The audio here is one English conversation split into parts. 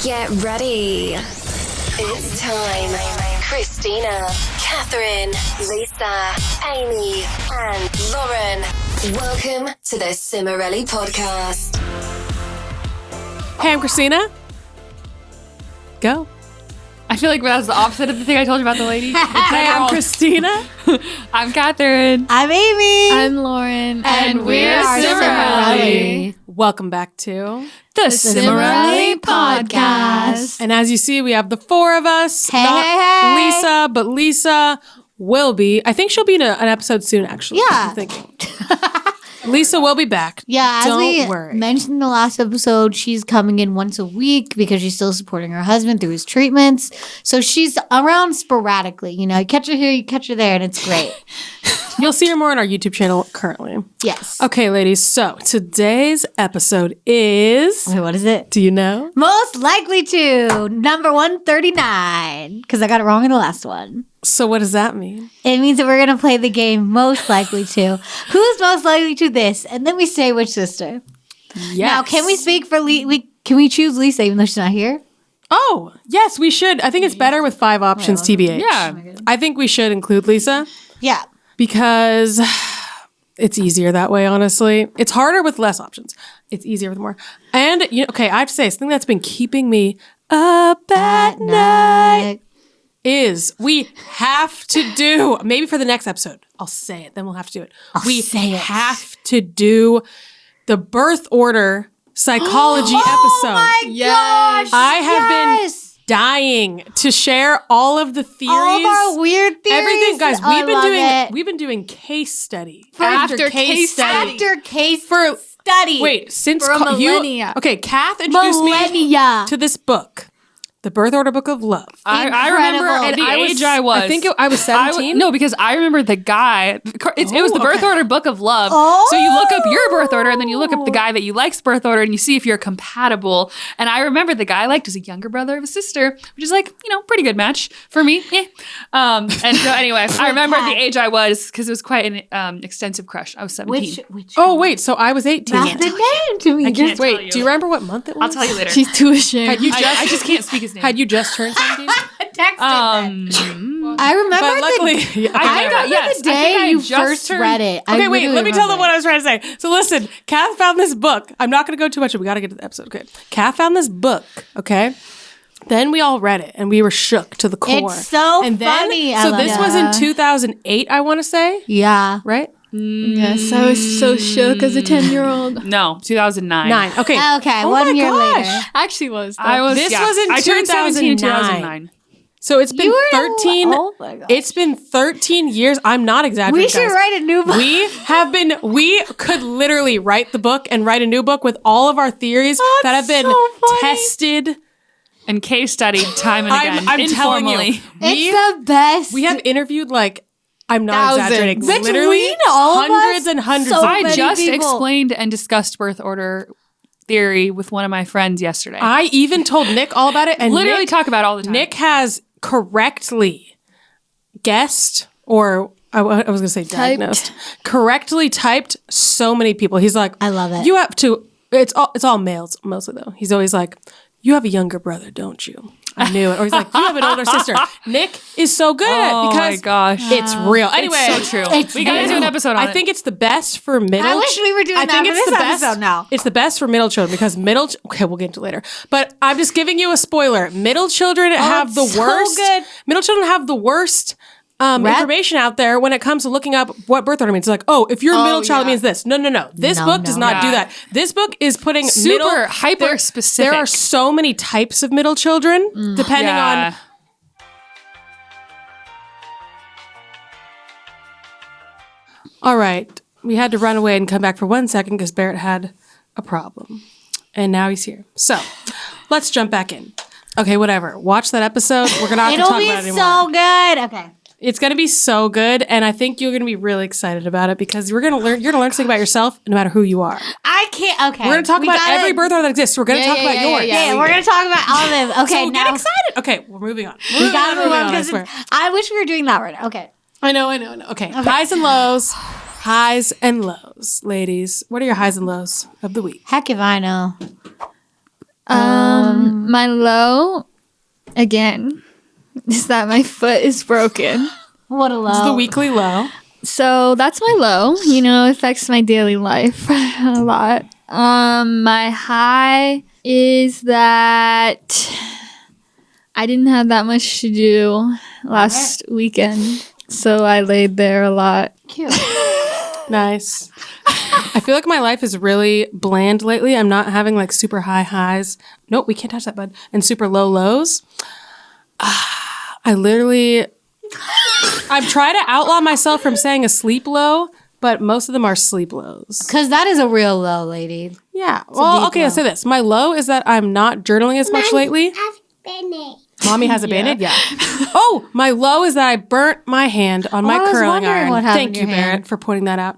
Get ready. It's time. Christina, Catherine, Lisa, Amy, and Lauren. Welcome to the Cimorelli podcast. Hey, I'm Christina. Go. I feel like that's the opposite of the thing I told you about the lady. Hey, I'm Christina. I'm Catherine. I'm Amy. I'm Lauren. And we're Cimorelli. Welcome back to The Cimorelli podcast. And as you see, we have the four of us. Hey, Not hey. Lisa, but Lisa will be. I think she'll be in an episode soon, actually. Yeah. I'm thinking. Lisa will be back. Yeah, as Don't we worry. mentioned in the last episode, she's coming in once a week because she's still supporting her husband through his treatments. So she's around sporadically. You know, you catch her here, you catch her there, and it's great. You'll see her more on our YouTube channel currently. Yes. Okay, ladies. So today's episode is. Wait, what is it? Do you know? Most likely to number 139 because I got it wrong in the last one. So what does that mean? It means that we're going to play the game most likely to. Who's most likely to this? And then we say which sister. Yes. Now, can we speak for can we choose Lisa even though she's not here? Oh, yes, we should. I think it's better with 5 options, TBH. Yeah. I think we should include Lisa Yeah. because it's easier that way, honestly. It's harder with less options. It's easier with more. And, okay, I have to say, something that's been keeping me up at night is we have to do, maybe for the next episode, I'll say it, then we'll have to do it. We say it. have to do the birth order psychology episode. Oh my gosh. I have yes. been dying to share all of the theories. All of our weird theories. Everything, guys. Oh, We've been doing case study After case study. After case for study. Wait, since For millennia. Okay, Kath introduced Millennia. me to this book, The Birth Order Book of Love. I remember Incredible. the And age I was. I think I was 17. No, because I remember the guy. It was the birth okay. order book of love. Oh. So you look up your birth order and then you look up the guy that you like's birth order and you see if you're compatible. And I remember the guy I liked was a younger brother of a sister, which is like, pretty good match for me. And so anyway, I remember the age I was because it was quite an extensive crush. I was 17. Which Oh, wait, so I was 18. That's the name to me. I can't tell Wait, you. do you remember what month it was? I'll tell you later. She's too ashamed. Had you just, I just can't speak his name. Had you just turned 17? I remember But luckily, I remember yes, the I think day I you just first turned- read it. Okay, I wait, literally let me tell them remember what I was trying to say. So listen, Kath found this book. I'm not going to go too much, we got to get to the episode. Okay. Kath found this book, okay? Then we all read it, and we were shook to the core. It's so and then, funny, So Ella. this was in 2008, I want to say, Yeah. right? Yes, I was so shook as a 10-year-old. No, 2009. 9. Okay. Okay, Oh 1 my year gosh. later. Actually was. Though. I was. This yeah. was in I turned 17 in 2009. 2009. So it's been You were 13. oh my gosh. It's been 13 years. I'm not exaggerating. We should guys. write a new book. We could literally write the book and write a new book with all of our theories that have been so funny. tested. And case studied time and again. I'm telling you. informally. It's the best. We have interviewed I'm not Thousands. exaggerating. Between Literally all of hundreds us, and hundreds so of I many just people. explained and discussed birth order theory with one of my friends yesterday. I even told Nick all about it, and literally Nick, talk about it all the time. Nick has correctly guessed, or I was going to say diagnosed, correctly typed so many people. He's like, I love it. You have to. It's all males mostly though. He's always like, you have a younger brother, don't you? I knew it. Or he's like, you have an older sister. Nick is so good at it because my gosh. it's real. Anyway, It's so true. It's We gotta do an real. episode on it. I think it's the best for middle. I wish we were doing that for this episode now. It's the best for middle children because okay, we'll get into it later. But I'm just giving you a spoiler. Middle children have the it's so worst. good. Middle children have the worst information out there when it comes to looking up what birth order means. It's like, if your middle child means this. No. This No, book does no. not do that. This book is putting Super hyper there- specific. There are so many types of middle children depending on. All right. We had to run away and come back for 1 second because Barrett had a problem. And now he's here. So let's jump back in. Okay, whatever. Watch that episode. We're not going to It'll talk be about it anymore. so good. Okay. It's going to be so good. And I think you're going to be really excited about it because you're going to learn something about yourself no matter who you are. I can't. Okay. We're going to talk We about gotta- every birth order that exists. We're going to talk about yours. Yeah, we're going to talk about all of them. Okay, So now get excited. Okay, we're moving on. we got to move on I because swear. I wish we were doing that right now. Okay. I know. Okay, highs and lows. Highs and lows. Ladies, what are your highs and lows of the week? Heck if I know. My low, again, is that my foot is broken. What a low. It's the weekly low. So that's my low. You know, it affects my daily life a lot. My high is that I didn't have that much to do last weekend. So I laid there a lot. Cute. Nice. I feel like my life is really bland lately. I'm not having like super high highs. Nope, we can't touch that, bud. And super low lows. I've tried to outlaw myself from saying a sleep low, but most of them are sleep lows. Because that is a real low, lady. Yeah. Well, okay, I'll say this. My low is that I'm not journaling as much lately. Mommy has a Band-Aid? Yeah. Oh, my low is that I burnt my hand on my I was curling wondering iron. what happened Thank to you, your Barrett, hand. for pointing that out.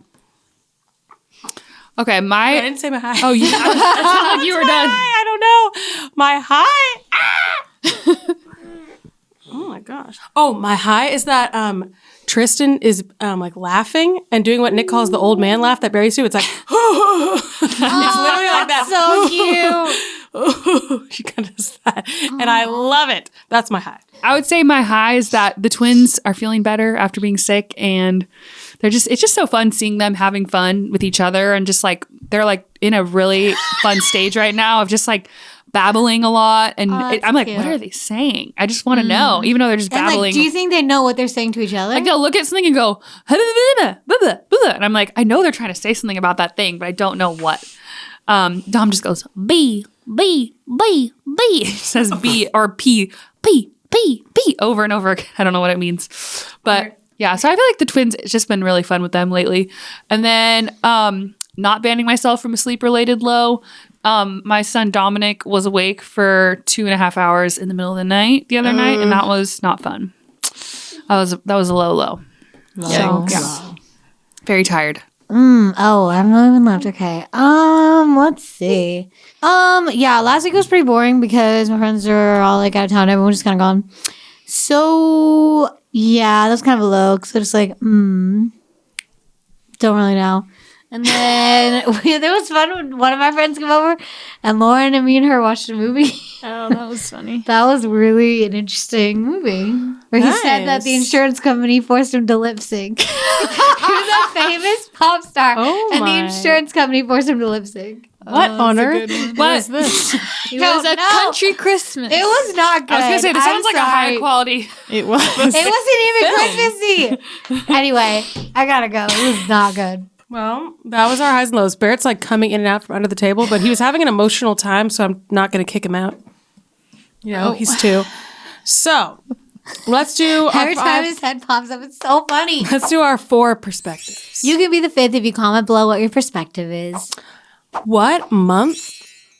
Okay, I didn't say my high. Oh, you, I like you were done. I don't know. My high. Oh my gosh. Oh, my high is that Tristan is like laughing and doing what Nick calls the old man laugh that berries do. It's like it's literally like that. So cute. She kind of does that, and I love it. That's my high. I would say my high is that the twins are feeling better after being sick, and it's just so fun seeing them having fun with each other, and just like they're like in a really fun stage right now of just like babbling a lot, and that's I'm like, cute. what are they saying? I just want to know, even though they're just And babbling. like, do you think they know what they're saying to each other? Like they'll look at something and go, and I'm like, I know they're trying to say something about that thing, but I don't know what. Dom just goes B. He says B or P over and over again. I don't know what it means, but yeah. So I feel like the twins. It's just been really fun with them lately, and then not banning myself from a sleep related low. My son Dominic was awake for 2.5 hours in the middle of the night the other night, and that was not fun. That was a low. So, Yeah. Very tired. Oh, I have not even left. Okay. Let's see. Yeah, last week was pretty boring because my friends are all like out of town. Everyone's just kind of gone. So yeah, that was kind of a low because I was like, don't really know. And then it was fun when one of my friends came over and Lauren and me and her watched a movie. Oh, that was funny. That was really an interesting movie where he said that the Nice. insurance company forced him to lip sync. He was a famous pop star, Oh and the my. insurance company forced him to lip sync. What on a earth? good one. What is this? It was a country Christmas. It was not good. I was gonna say this I'm sounds like a high sorry. quality. It was. It wasn't even Christmassy. Anyway, I gotta go. It was not good. Well, that was our highs and lows. Barrett's like coming in and out from under the table, but he was having an emotional time, so I'm not going to kick him out. You know, he's 2. So let's do Every time his head pops up, it's so funny. let's do our 4 perspectives. You can be the 5th if you comment below what your perspective is. What month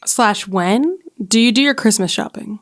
/ when do you do your Christmas shopping?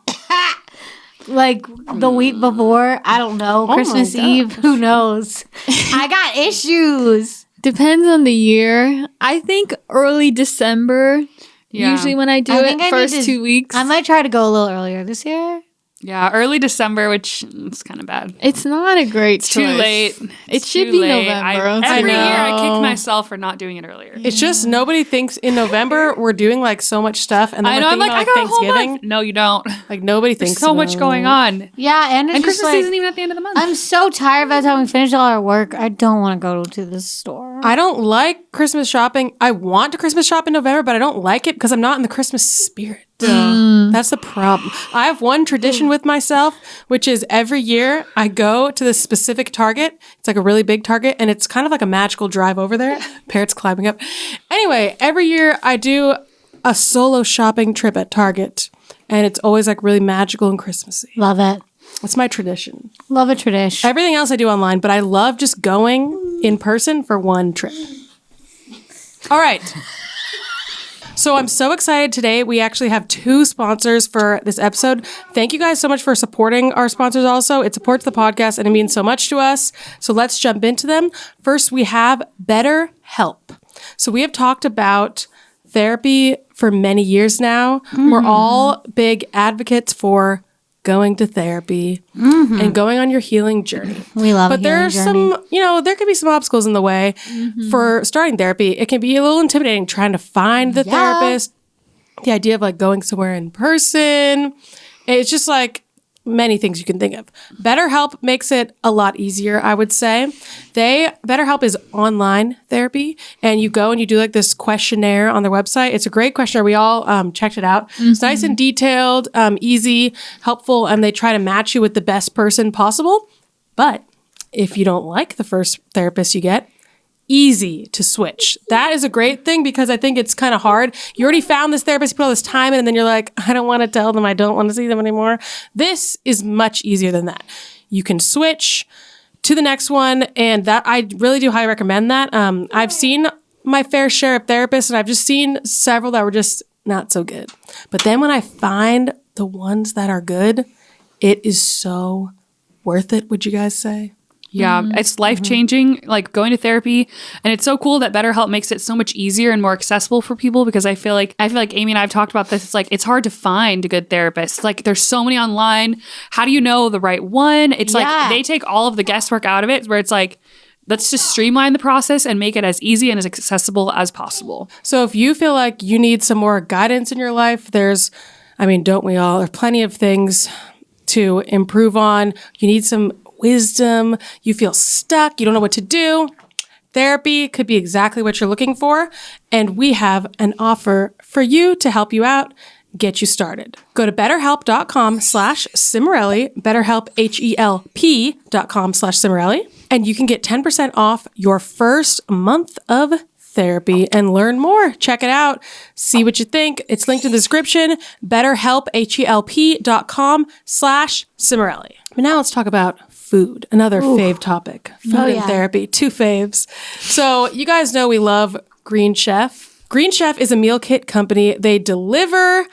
Like the week before, I don't know. my Christmas gosh. Eve, who knows? I got issues. Depends on the year. I think early December. Yeah. Usually when I do I think I it, need first to- 2 weeks. I might try to go a little earlier this year. Yeah, early December, which is kind of bad. It's not a great Too choice. late. It It's should too be late. November. Every year I know. kick myself for not doing it earlier. It's just nobody thinks in November we're doing like so much stuff, and then I we're know. I'm thinking like, about, I got a whole Thanksgiving. month. No, you don't. Like nobody There's thinks so much about going it. on. Yeah, and it's And just Christmas like, isn't even at the end of the month. I'm so tired by the time we finish all our work. I don't want to go to the store. I don't like Christmas shopping. I want to Christmas shop in November, but I don't like it because I'm not in the Christmas spirit. That's the problem. I have one tradition with myself, which is every year I go to this specific Target. It's like a really big Target, and it's kind of like a magical drive over there. Parrots climbing up. Anyway, every year I do a solo shopping trip at Target, and it's always like really magical and Christmassy. Love it. It's my tradition. Love a tradition. Everything else I do online, but I love just going in person for one trip. All right. So I'm so excited today. We actually have 2 sponsors for this episode. Thank you guys so much for supporting our sponsors also. It supports the podcast and it means so much to us. So let's jump into them. First, we have BetterHelp. So we have talked about therapy for many years now. We're all big advocates for going to therapy and going on your healing journey. We love But a there healing are journey. some, there could be some obstacles in the way for starting therapy. It can be a little intimidating trying to find the therapist the idea of like going somewhere in person. It's just like many things you can think of. BetterHelp makes it a lot easier, I would say. BetterHelp is online therapy, and you go and you do like this questionnaire on their website. It's a great questionnaire. We all checked it out. It's nice and detailed, easy, helpful, and they try to match you with the best person possible. But if you don't like the first therapist you get, easy to switch. That is a great thing because I think it's kind of hard. You already found this therapist, you put all this time in, and then you're like, I don't want to tell them I don't want to see them anymore. This is much easier than that. You can switch to the next one, and that I really do highly recommend that. I've seen my fair share of therapists, and I've just seen several that were just not so good. But then when I find the ones that are good, it is so worth it, would you guys say? Yeah, it's life-changing, like going to therapy. And it's so cool that BetterHelp makes it so much easier and more accessible for people because I feel like Amy and I have talked about this. It's like, it's hard to find a good therapist. Like there's so many online. How do you know the right one? It's like they take all of the guesswork out of it where it's like, let's just streamline the process and make it as easy and as accessible as possible. So if you feel like you need some more guidance in your life, don't we all? There are plenty of things to improve on. You need some wisdom, you feel stuck, you don't know what to do. Therapy could be exactly what you're looking for. And we have an offer for you to help you out, get you started. Go to betterhelp.com/Cimorelli, BetterHelp, HELP.com/Cimorelli, and you can get 10% off your first month of therapy and learn more. Check it out. See what you think. It's linked in the description, betterhelp, HELP.com/Cimorelli. But now let's talk about food, another fave topic. Food and therapy, two faves. So you guys know we love Green Chef. Green Chef is a meal kit company. They deliver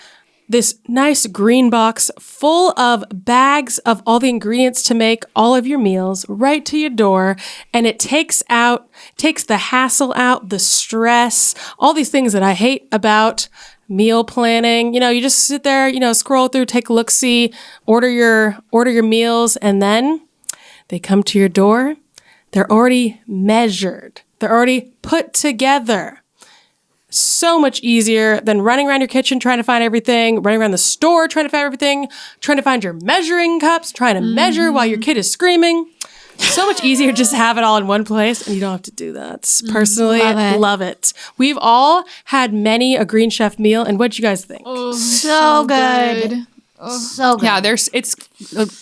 this nice green box full of bags of all the ingredients to make all of your meals right to your door. And it takes the hassle out, the stress, all these things that I hate about meal planning. You just sit there, scroll through, take a look-see, order your meals, and then they come to your door. They're already measured. They're already put together. So much easier than running around your kitchen trying to find everything, running around the store trying to find everything, trying to find your measuring cups, trying to measure while your kid is screaming. So much easier just to have it all in one place, and you don't have to do that. Personally, love it. We've all had many a Green Chef meal, and what'd you guys think? Oh, so good. So good. Yeah, it's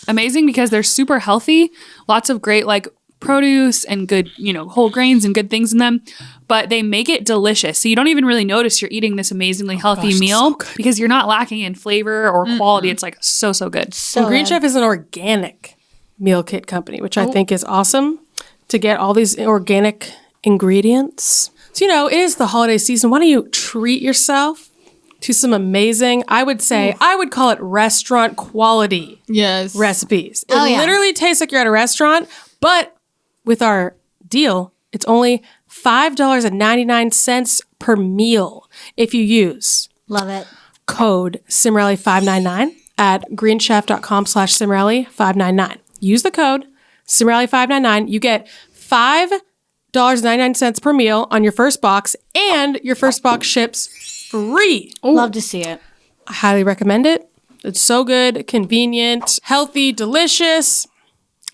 amazing because they're super healthy. Lots of great like produce and good, whole grains and good things in them. But they make it delicious. So you don't even really notice you're eating this amazingly healthy meal because you're not lacking in flavor or quality. It's like so good. So Green Chef is an organic meal kit company, which I think is awesome to get all these organic ingredients. So, it is the holiday season. Why don't you treat yourself to some amazing, I would call it restaurant quality recipes. It literally tastes like you're at a restaurant, but with our deal, it's only $5.99 per meal if you use Love it. code Cimorelli599 at greenchef.com/Cimorelli599. Use the code Cimorelli599. You get $5.99 per meal on your first box, and your first box ships free. Love to see it. I highly recommend it. It's so good, convenient, healthy, delicious.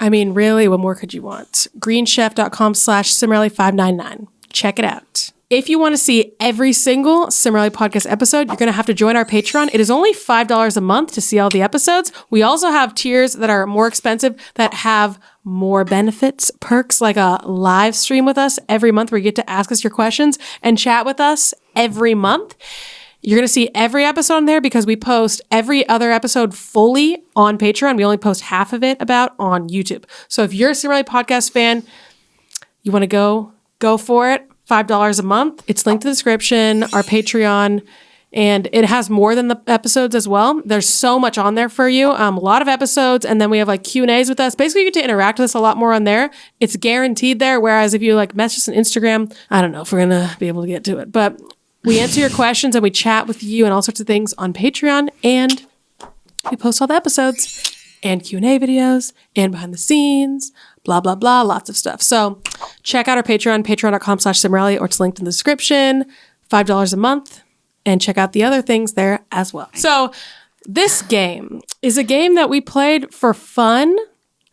Really, what more could you want? greenchef.com/Cimorelli599. Check it out. If you want to see every single Cimorelli podcast episode, you're going to have to join our Patreon. It is only $5 a month to see all the episodes. We also have tiers that are more expensive that have more benefits, perks, like a live stream with us every month where you get to ask us your questions and chat with us every month. You're going to see every episode on there because we post every other episode fully on Patreon. We only post half of it on YouTube. So if you're a Cimorelli podcast fan, you want to go for it. $5 a month. It's linked in the description, our Patreon, and it has more than the episodes as well. There's so much on there for you. A lot of episodes, and then we have like Q&As with us. Basically, you get to interact with us a lot more on there. It's guaranteed there, whereas if you like message us on Instagram, I don't know if we're going to be able to get to it, but we answer your questions and we chat with you and all sorts of things on Patreon, and we post all the episodes and Q&A videos and behind the scenes, blah, blah, blah, lots of stuff. So check out our Patreon, patreon.com/Cimorelli, or it's linked in the description. $5 a month. and check out the other things there as well. So this game is a game that we played for fun.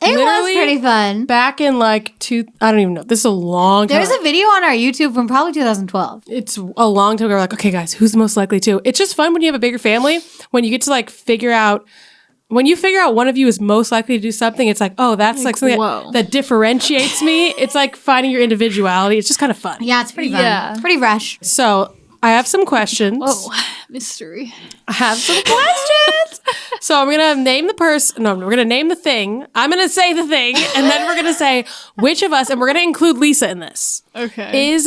It was Literally pretty fun. Back in like I don't even know. This is a long time. There's a video on our YouTube from probably 2012. It's a long time ago. We're like, okay, guys, who's most likely to? It's just fun when you have a bigger family, when you get to like figure out, when you figure out one of you is most likely to do something, it's like, oh, that's like something that differentiates me. It's like finding your individuality. It's just kind of fun. Yeah, it's pretty fun. Yeah. It's pretty fresh. So I have some questions. Oh, mystery. I have some questions. So I'm going to name the person. No, we're going to name the thing. I'm going to say the thing. And then we're going to say which of us, and we're going to include Lisa in this, Okay.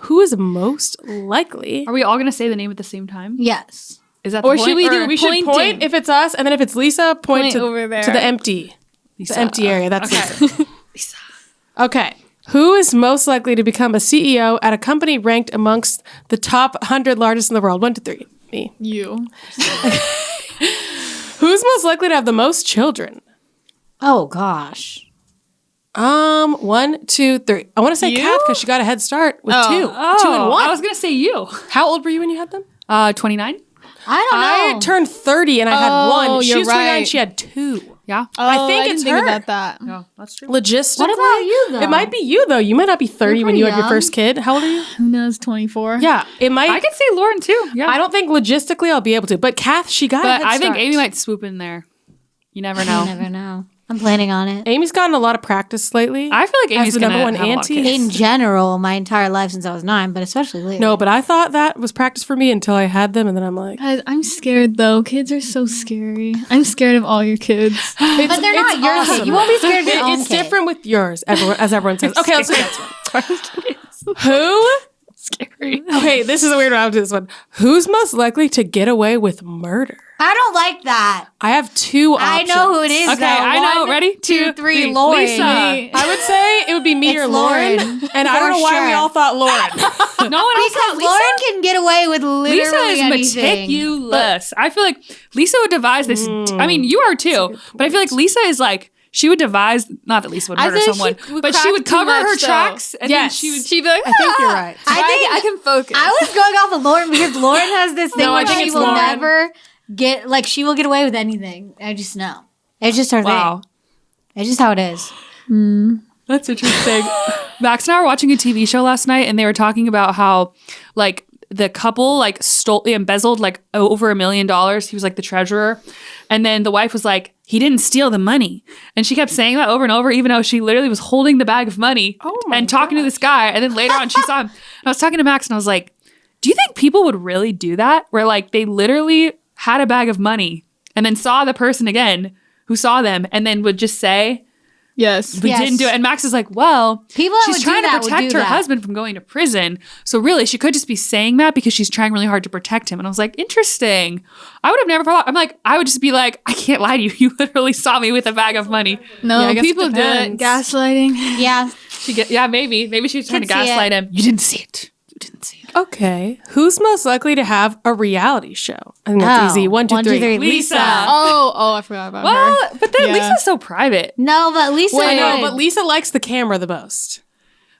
who is most likely. Are we all going to say the name at the same time? Yes. Is that Or the should point? we do We should point pointing? if it's us, and then if it's Lisa, point to, over there. to the empty. The empty area. That's Okay. Lisa. Okay. Who is most likely to become a CEO at a company ranked amongst the top 100 largest in the world? 1 to 3. Me. You. Who's most likely to have the most children? Oh, gosh. 1, 2, 3. I want to say You? Kath because she got a head start with 2. 2 and 1. I was going to say you. How old were you when you had them? 29? I don't know. I turned 30 and I had 1. She you're was 29. right. She had 2. Yeah. I think it's didn't her. think about that. No, that's true. Logistically, What about you, though? It might be you though. You might not be 30 when pretty you had your young. first kid. How old are you? Who knows? 24. Yeah, it might. I could say Lauren too. Yeah. I don't think logistically I'll be able to. But Kath, she got. a But head I think start. Amy might swoop in there. You never You know. never know. I'm planning on it. Amy's gotten a lot of practice lately. I feel like As Amy's the going to number one have a lot of auntie. kids. In general, my entire life since I was 9, but especially lately. No, but I thought that was practice for me until I had them, and then I'm like, Guys, I'm scared though. Kids are so scary. I'm scared of all your kids. But they're not your awesome. kid. You won't be scared of your own It's kid. different with yours, as everyone says. Okay, let's do next one. Who? Scary. Okay, this is a weird one. I'll do this one. Who's most likely to get away with murder? I don't like that. I have 2 options. I know who it is. Okay, though. I know. 1, Ready? 2, 3. Lauren. Lisa. I would say it would be me It's or Lauren. Lauren. And I don't know For why we sure. all thought Lauren. No one else Because thought Lisa. Lauren can get away with literally Lisa is anything. meticulous. I feel like Lisa would devise this. I mean, you are too, but I feel like Lisa is like, she would devise, not that Lisa would I murder feel like someone, she would but she crack would too cover much, her though. tracks and Yes. then she would. She'd be like, I think you're right. I can focus. I was going off of Lauren because Lauren has this thing No, I where think she it's will Lauren. never get, like, she will get away with anything. I just know. It's just her Wow. thing. It's just how it is. That's interesting. Max and I were watching a TV show last night, and they were talking about how, like, the couple like embezzled like over $1 million. He was like the treasurer, and then the wife was like, he didn't steal the money, and she kept saying that over and over, even though she literally was holding the bag of money and talking to this guy. And then later on, she saw him. And I was talking to Max, and I was like, do you think people would really do that? Where like they literally had a bag of money and then saw the person again who saw them, and then would just say, Yes. we Yes. didn't do it. And Max is like, well, People that she's would trying do to that would protect do her that. husband from going to prison. So really, she could just be saying that because she's trying really hard to protect him. And I was like, interesting. I would have never thought. I'm like, I would just be like, I can't lie to you. You literally saw me with a bag of money. No, Yeah, I guess it people do it. depends. Gaslighting. Yeah. Maybe she was trying to Could see gaslight it. him. You didn't see it. You didn't see it. Okay. Who's most likely to have a reality show? I think that's Oh. easy. 1, 2, 1, 2, 3. 3. Lisa. Oh, I forgot about Well, her. but then Yeah. Lisa's so private. No, but Lisa. I know, would. but Lisa likes the camera the most.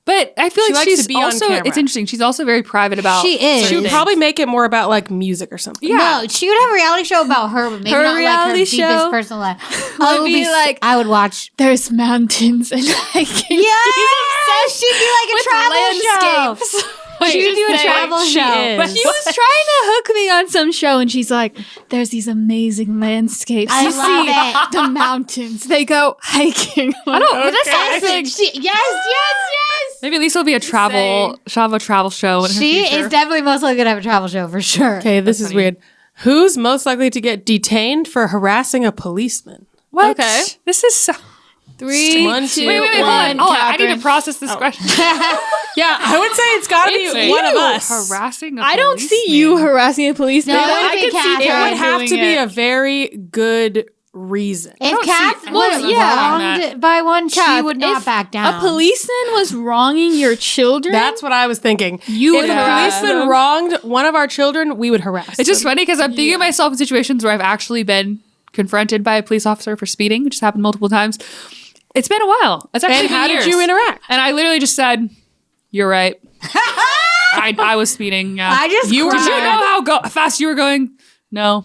But I feel She like likes she's to be on also. camera. It's interesting. She's also very private about. She is. She would things. probably make it more about like music or something. Yeah. No, she would have a reality show about her, but maybe Her not like her reality deepest show personal life. would I would be be like- I would watch. There's mountains and hiking. Yes, she'd be like a travel show. She would do a travel She show. is. But she was trying to hook me on some show, and she's like, "There's these amazing landscapes. I you love see it. the mountains. They go hiking." I don't. But that's Yes, not yes. Maybe Lisa will be a travel. She'll have a travel show in her She future. is definitely most likely to have a travel show for sure. Okay, this is weird. Who's most likely to get detained for harassing a policeman? What? Okay. This is so. 3, 1, 2, 2, Wait, hold on. 1. Hold on. I need to Catherine. process this question. Yeah, I would say it's got to It's be one of you us. harassing. I don't see you harassing a policeman. No, it would I be could see Catherine. It Catherine would have doing to be it. a very good reason. If don't see Kath anything was wrong with wronged by one, she Kath, would not if back down. A policeman was wronging your children. That's what I was thinking. You if would a harass policeman them. wronged one of our children, we would harass. It's just them. funny because I'm thinking of myself in situations where I've actually been confronted by a police officer for speeding, which has happened multiple times. It's been a while. It's actually And been how years. did you interact? And I literally just said, "You're right." I was speeding. Yeah. I just You were Did you cried. know how fast you were going? No.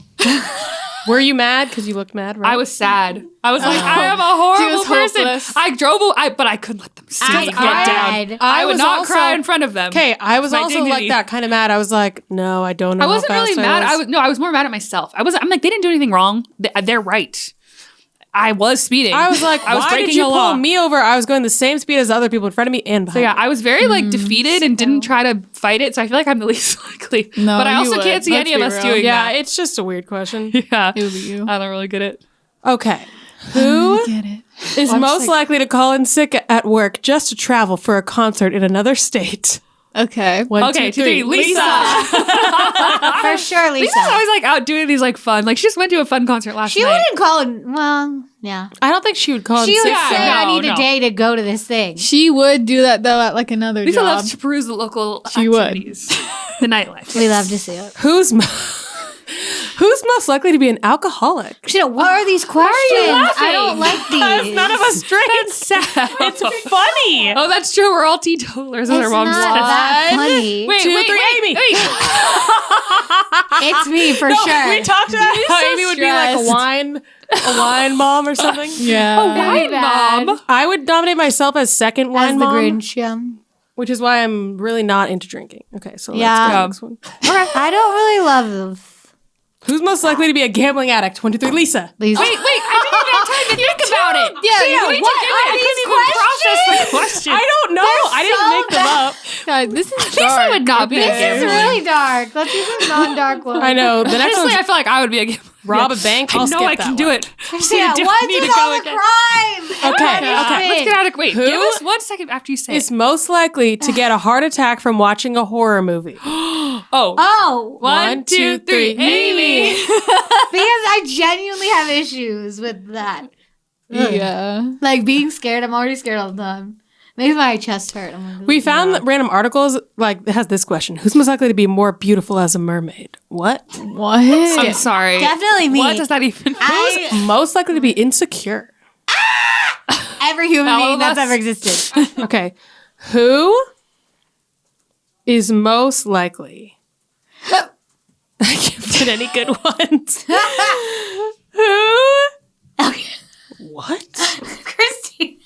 Were you mad? Because you looked mad, right? I was sad. I was like, I am a horrible was person. hopeless. I drove, but I couldn't let them see I me get cried. down. I would was not also- cry in front of them. Okay, I was My also dignity. like that, kind of mad. I was like, no, I don't know. I wasn't how really fast mad. was. I was more mad at myself. I'm like, they didn't do anything wrong. They're right. I was speeding. I was like, I was why breaking did you the pull law. me over? I was going the same speed as other people in front of me and So behind yeah, me. I was very like defeated and didn't try to fight it. So I feel like I'm the least likely. No, but I you also would. can't see Let's any of be us real. doing Yeah, that. it's just a weird question. Yeah, It would be you. I don't really get it. Okay. Who Get it. is most likely to call in sick at work just to travel for a concert in another state? Okay. 1, Okay, 2, 3. Lisa. For sure, Lisa. Lisa's always like out doing these like fun. Like she just went to a fun concert last She night. wouldn't call it. Well, yeah. I don't think she would call She in would sick. say, no, "I need no. a day to go to this thing." She would do that though at like another Lisa job. loves to peruse the local She would. activities, the nightlife. We love to see it. Who's most likely to be an alcoholic? Christina, what are these questions? I don't like these. None of us drink. It's funny. Oh, that's true. We're all teetotalers, as It's our mom not said. that funny. Wait, 2, wait, 3, wait, Amy. wait. It's me for sure. We talked about how so Amy would be like a stressed. wine mom or something. Yeah. Wine bad. mom. I would nominate myself as second As wine the mom, Grinch. Yeah. which is why I'm really not into drinking. Okay, so Yeah. let's go next one. I don't really love Who's most likely to be a gambling addict? 1, 2, 3, Lisa. these. Wait, I didn't even have time to think about it. Yeah, you need what to give are it. I couldn't these even process the question. I don't know. I didn't so make them up. God, this is Lisa dark. would not be a This is gambler. really dark. Let's use a non-dark one. I know. The next Honestly, one's I feel like I would be a gambler. rob a bank. I I'll know skip I that can do one. it. Yeah, Do what need is to go all the again. crime? Okay. Let's get out of wait. Who Give us 1 second after you say Is it. most likely to get a heart attack from watching a horror movie? Oh. Oh, 1, 2, 3. Amy. because I genuinely have issues with that. Yeah. Like being scared. I'm already scared all the time. Makes my chest hurt. I'm like, We found random articles like it has this question: Who's most likely to be more beautiful as a mermaid? What? What? I'm sorry. Definitely me. What does that even mean? I, Most likely to be insecure. every human All being of that's us. ever existed. Okay, who is most likely? I can't fit any good ones. Who? Okay. What? Christy.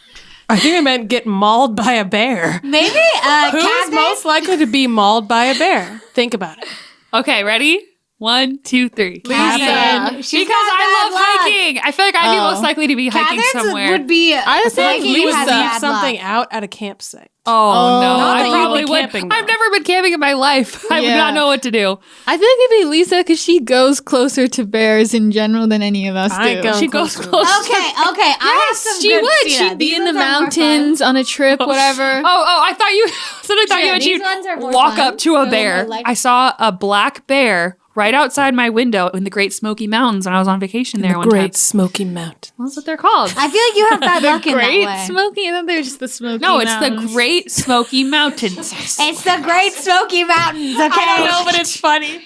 I think I meant get mauled by a bear. Maybe Who is Catherine? most likely to be mauled by a bear? Think about it. Okay, ready? 1, 2, 3. Catherine. She's Because got I love bad luck. hiking. I feel like I'd be Oh. most likely to be hiking Catherine's somewhere. would be. I was Like thinking you would has leave bad something luck. out at a campsite. Oh, no. Not I that you'd probably be would. camping, though. I've never been camping in my life. I would Yeah. not know what to do. I feel like it'd be Lisa because she goes closer to bears in general than any of us I do. go She goes closer. close. Okay, I have some she good would. Christina. She'd be These in the ones are more fun. mountains on a trip, whatever. Oh, I thought you suddenly thought Yeah, you meant these you'd ones are more walk fun. up to a They're bear. more like- I saw a black bear right outside my window in the Great Smoky Mountains when I was on vacation there one Great time. Smoky Mountain. That's what they're called. I feel like you have bad luck in that Great way. Smoky. I thought they were just the Smoky. No, it's Mountains. the Great Smoky Mountains. It's the Great Smoky Mountains. Okay. I don't know, but it's funny.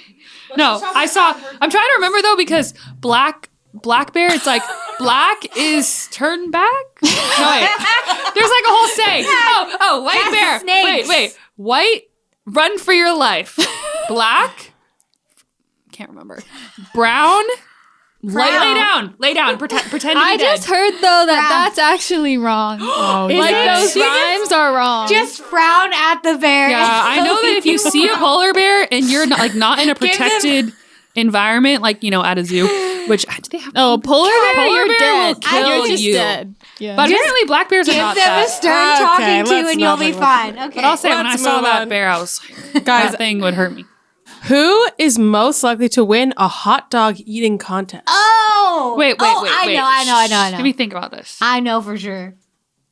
No, I saw. I'm trying to remember though because black bear. It's like black is turned back. No wait, there's like a whole saying. Oh, white That's bear. snakes. Wait, white. Run for your life. Black. Can't remember. Brown. Lay down. Pretend to be I dead. just heard though that Brown. that's actually wrong. Oh, Like yes. those rhymes are wrong. Just frown at the bear. Yeah, I know that if you see a polar bear and you're not in a Give them- protected environment, like at a zoo, which do they have? oh, polar bear, Polar you're bear dead. will kill You're just you. dead. Yeah. But apparently black bears are Give not them that. a stern Okay, talking to, let's and you'll not be move fine. Okay. But I'll say when I Let's saw move that on. bear, I was like, Guys, that thing would hurt me. who is most likely to win a hot dog eating contest? Oh. Wait. I know. Let me think about this. I know for sure.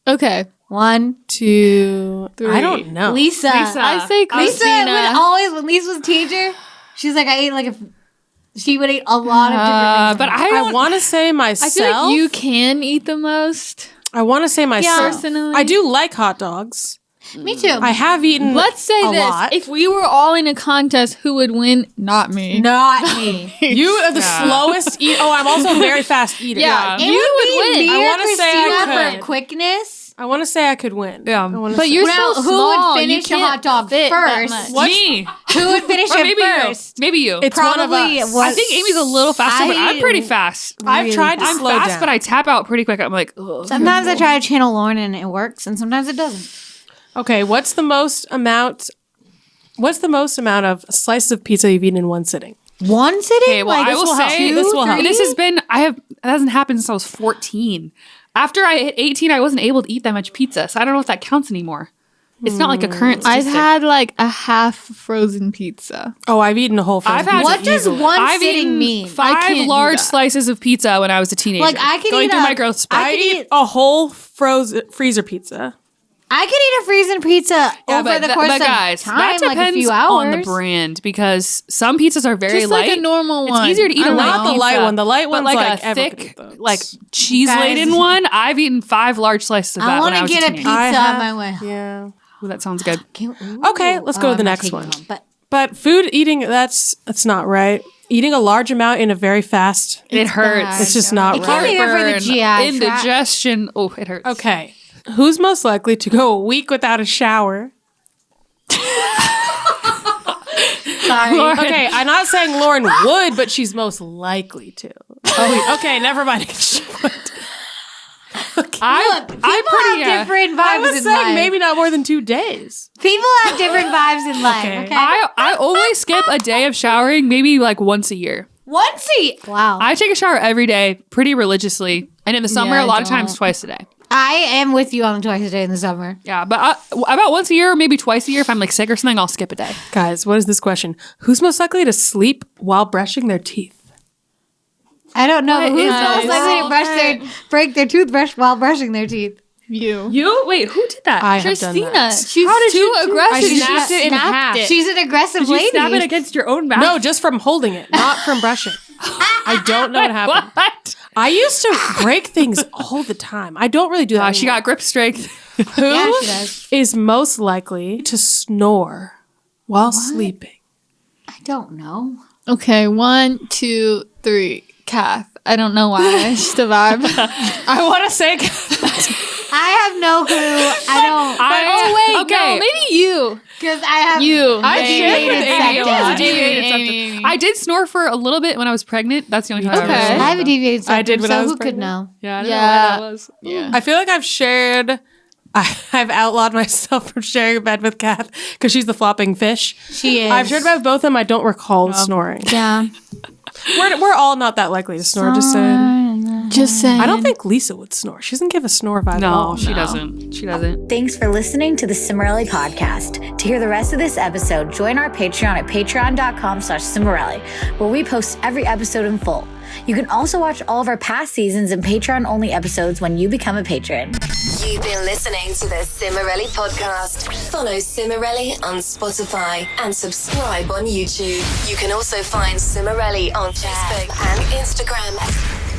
okay. 1, 2, Three. I don't know. Lisa. Lisa. I say Lisa Christina. would always, when Lisa was a teacher, she's like, I ate like she would eat a lot of different things. But I I don't. want to say I myself. feel like you can eat the most. I want to say myself. Personally. I do like hot dogs. Me too. I have eaten. Let's say a this: lot. if we were all in a contest, who would win? Not me. Not me. You are the Yeah. slowest eat. Oh, I'm also a very fast eater. Yeah. It You would would be win. me I or wanna say I Christina could. for quickness. I want to say I could win. Yeah. I wanna But say- you're Well, so who small. would finish you a hot dog fit that first? much. Me. Who would finish Or it maybe first? you. Maybe you. It's one of Probably us. was- I think Amy's a little faster, but I'm I- pretty fast. I've tried to I'm slow fast, down. but I tap out pretty quick. I'm like, ugh. Sometimes I try to channel Lauren and it works, and sometimes it doesn't. Okay, what's the most amount of slices of pizza you've eaten in one sitting? One sitting? Okay, well, I will say This will help. this has been that hasn't happened since I was 14. After I hit 18, I wasn't able to eat that much pizza, so I don't know if that counts anymore. It's not like a current I've statistic. had like a half frozen pizza. Oh, I've eaten a whole frozen I've had- pizza What does easily. one I've sitting eaten mean? I 5 can't do large that. slices of pizza when I was a teenager. Like, I could going eat through a- my growth spurt. I could eat eat- a whole freezer pizza. I could eat a freezing pizza over the course but of guys, time, that depends like a few hours. on the brand because some pizzas are very Just light. like a normal It's one. easier to eat I a don't light Not the pizza, light one. The light but one's like like a everyone thick, can eat those. like cheese laden Guys. one. I've eaten 5 large slices of that I when want I to was get a a teenager. pizza on my way. Yeah. Ooh, that sounds good. Okay, let's go to the I'm not next taking one. home, but But food eating, that's not right. Eating a large amount in a very fast. It hurts. bad. It's just not It can't right. be there for the Heartburn, GI tract. indigestion. Oh, it hurts. Okay. Who's most likely to go a week without a shower? sorry. Lauren. Okay, I'm not saying Lauren would, but she's most likely to. Oh, okay, never mind. I'm People pretty. have different I vibes was in saying life. maybe not more than 2 days. People have different vibes in life. Okay. Okay. I only skip a day of showering, maybe like once a year. Once wow. I take a shower every day, pretty religiously, and in the summer, Yeah, a I lot of times don't. twice a day. I am with you on twice a day in the summer. Yeah, but about once a year, or maybe twice a year, if I'm like sick or something, I'll skip a day. Guys, what is this question? Who's most likely to sleep while brushing their teeth? I don't know. What Who's is most this? likely to break their toothbrush while brushing their teeth? You. You wait, who did that? I have done Christina. that. She's How did too you do- aggressive. I She snapped it in snapped half. it. She's an aggressive Did you lady. snap it against your own mouth? No, just from holding it, not from brushing. I don't know what happened. What? I used to break things all the time. I don't really do that. She got grip strength. Who Yeah, she does. is most likely to snore while sleeping? I don't know. Okay, 1, 2, 3. Kath. I don't know why. It's just a vibe. I want to say I have no clue. I don't. No, maybe you. Because I have. You. I Maybe. shared with Amy a lot. Deviated Amy. septum. I did snore for a little bit when I was pregnant. That's the only time I Okay. ever snored. I have a deviated septum, I did when so I was who could pregnant. know? Yeah, I don't know Yeah. why that was. Yeah. I feel like I've shared. I've outlawed myself from sharing a bed with Kath because she's the flopping fish. She is. I've shared a bed with both of them. I don't recall snoring. Yeah. We're all not that likely to snore. Just saying. Just saying. I don't think Lisa would snore. She doesn't give a snore vibe at all. No, she doesn't. She doesn't. Thanks for listening to the Cimorelli podcast. To hear the rest of this episode, join our Patreon at patreon.com/Cimorelli, where we post every episode in full. You can also watch all of our past seasons and Patreon-only episodes when you become a patron. You've been listening to the Cimorelli podcast. Follow Cimorelli on Spotify and subscribe on YouTube. You can also find Cimorelli on Facebook and Instagram.